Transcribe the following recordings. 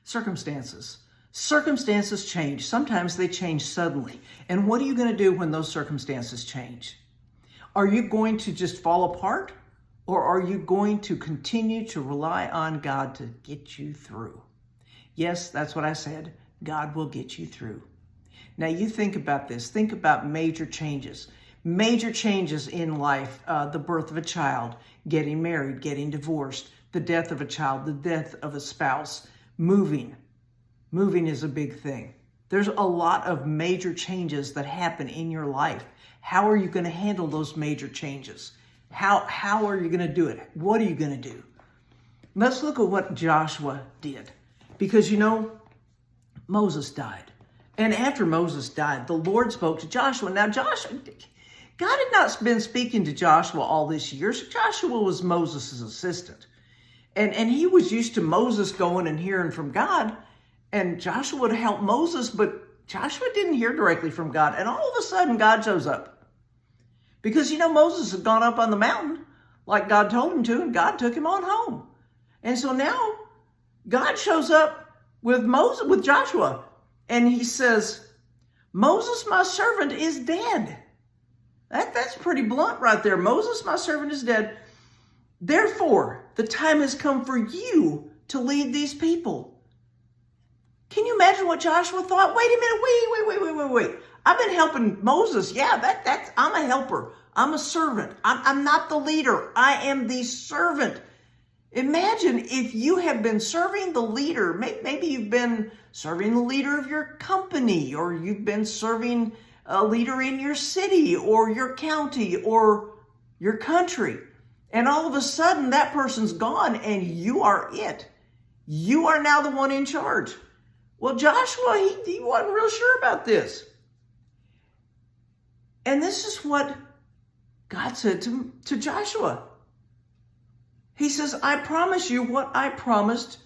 Circumstances. Circumstances change. Sometimes they change suddenly. And what are you going to do when those circumstances change? Are you going to just fall apart? Or are you going to continue to rely on God to get you through? Yes, that's what I said. God will get you through. Now you think about this. Think about major changes. Major changes in life, the birth of a child, getting married, getting divorced, the death of a child, the death of a spouse, moving. Moving is a big thing. There's a lot of major changes that happen in your life. How are you going to handle those major changes? How are you going to do it? What are you going to do? Let's look at what Joshua did. Because Moses died. And after Moses died, the Lord spoke to Joshua. Now God had not been speaking to Joshua all this year. So Joshua was Moses' assistant. And he was used to Moses going and hearing from God. And Joshua would help Moses, but Joshua didn't hear directly from God. And all of a sudden, God shows up. Because, Moses had gone up on the mountain like God told him to, and God took him on home. And so now God shows up with Joshua, and he says, Moses, my servant, is dead. That's pretty blunt right there. Moses, my servant, is dead. Therefore, the time has come for you to lead these people. Can you imagine what Joshua thought? Wait a minute, wait. I've been helping Moses. Yeah, I'm a helper. I'm a servant. I'm not the leader. I am the servant. Imagine if you have been serving the leader. Maybe you've been serving the leader of your company, or you've been serving a leader in your city or your county or your country. And all of a sudden that person's gone and you are it. You are now the one in charge. Well, Joshua, he wasn't real sure about this. And this is what God said to Joshua. He says, I promise you what I promised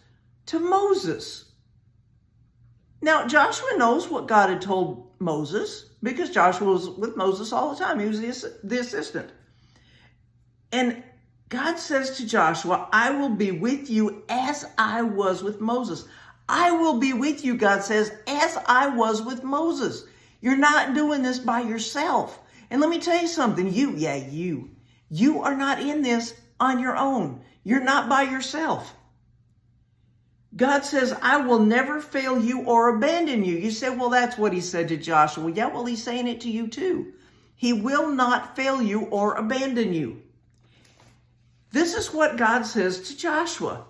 to Moses. Now, Joshua knows what God had told Moses because Joshua was with Moses all the time. He was the assistant. And God says to Joshua, I will be with you as I was with Moses. I will be with you, God says, as I was with Moses. You're not doing this by yourself. And let me tell you something. You are not in this on your own. You're not by yourself. God says, I will never fail you or abandon you. You say, well, that's what he said to Joshua. Yeah, well, he's saying it to you too. He will not fail you or abandon you. This is what God says to Joshua.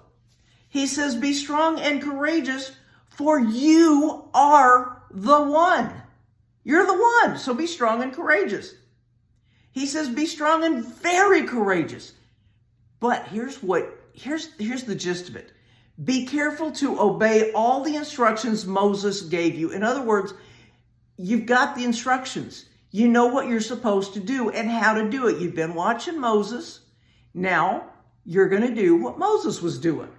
He says, be strong and courageous, for you are the one. You're the one, so be strong and courageous. He says, be strong and very courageous. But here's the gist of it. Be careful to obey all the instructions Moses gave you. In other words, you've got the instructions. You know what you're supposed to do and how to do it. You've been watching Moses. Now you're going to do what Moses was doing.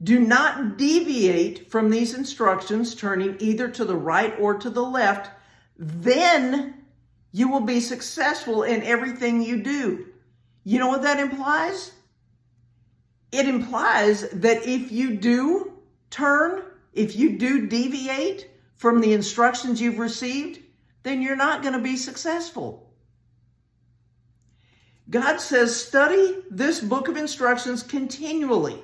Do not deviate from these instructions, turning either to the right or to the left. Then you will be successful in everything you do. You know what that implies? It implies that if you do turn, if you do deviate from the instructions you've received, then you're not going to be successful. God says, study this book of instructions continually.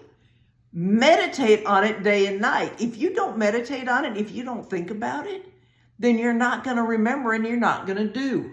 Meditate on it day and night. If you don't meditate on it, if you don't think about it, then you're not going to remember and you're not going to do.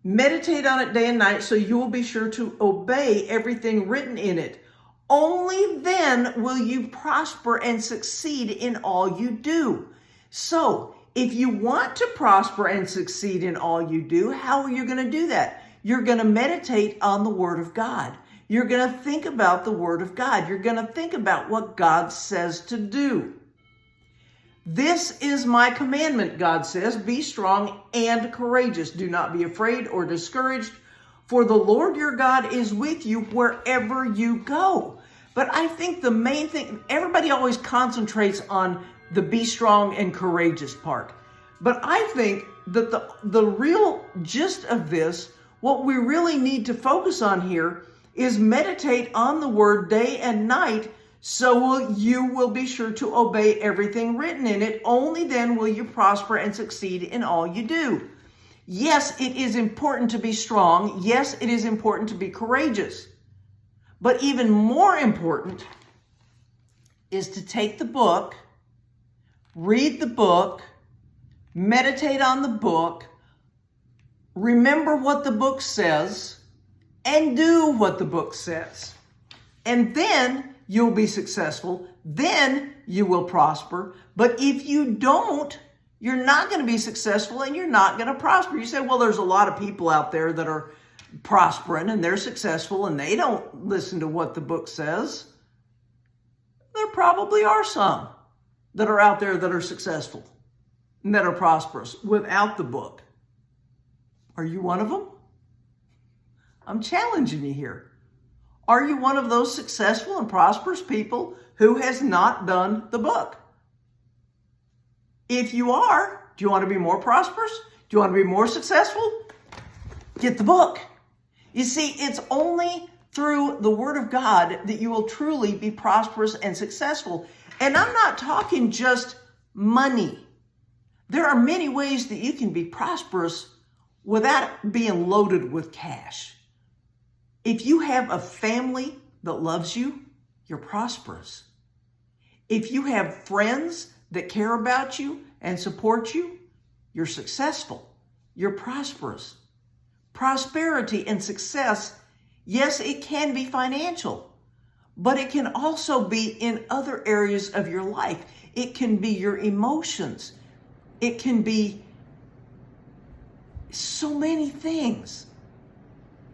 Meditate on it day and night so you will be sure to obey everything written in it. Only then will you prosper and succeed in all you do. So, if you want to prosper and succeed in all you do, how are you going to do that? You're going to meditate on the Word of God. You're going to think about the Word of God. You're going to think about what God says to do. This is my commandment, God says, be strong and courageous. Do not be afraid or discouraged, for the Lord your God is with you wherever you go. But I think the main thing, everybody always concentrates on the be strong and courageous part. But I think that the real gist of this, what we really need to focus on here, is meditate on the Word day and night So you will be sure to obey everything written in it. Only then will you prosper and succeed in all you do. Yes, it is important to be strong. Yes, it is important to be courageous. But even more important is to take the book, read the book, meditate on the book, remember what the book says, and do what the book says. And then you'll be successful. Then you will prosper. But if you don't, you're not going to be successful and you're not going to prosper. You say, well, there's a lot of people out there that are prospering and they're successful and they don't listen to what the book says. There probably are some that are out there that are successful and that are prosperous without the book. Are you one of them? I'm challenging you here. Are you one of those successful and prosperous people who has not done the book? If you are, do you want to be more prosperous? Do you want to be more successful? Get the book. You see, it's only through the Word of God that you will truly be prosperous and successful. And I'm not talking just money. There are many ways that you can be prosperous without being loaded with cash. If you have a family that loves you, you're prosperous. If you have friends that care about you and support you, you're successful. You're prosperous. Prosperity and success, yes, it can be financial, but it can also be in other areas of your life. It can be your emotions. It can be so many things.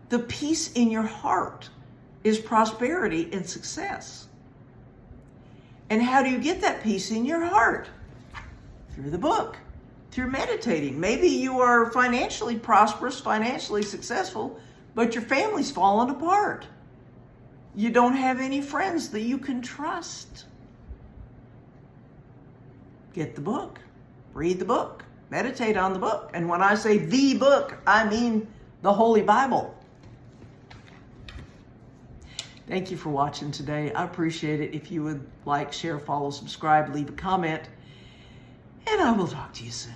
The peace in your heart is prosperity and success. And how do you get that peace in your heart? Through the book, through meditating. Maybe you are financially prosperous, financially successful, but your family's fallen apart. You don't have any friends that you can trust. Get the book, read the book, meditate on the book. And when I say the book, I mean the Holy Bible. Thank you for watching today. I appreciate it. If you would like, share, follow, subscribe, leave a comment, and I will talk to you soon.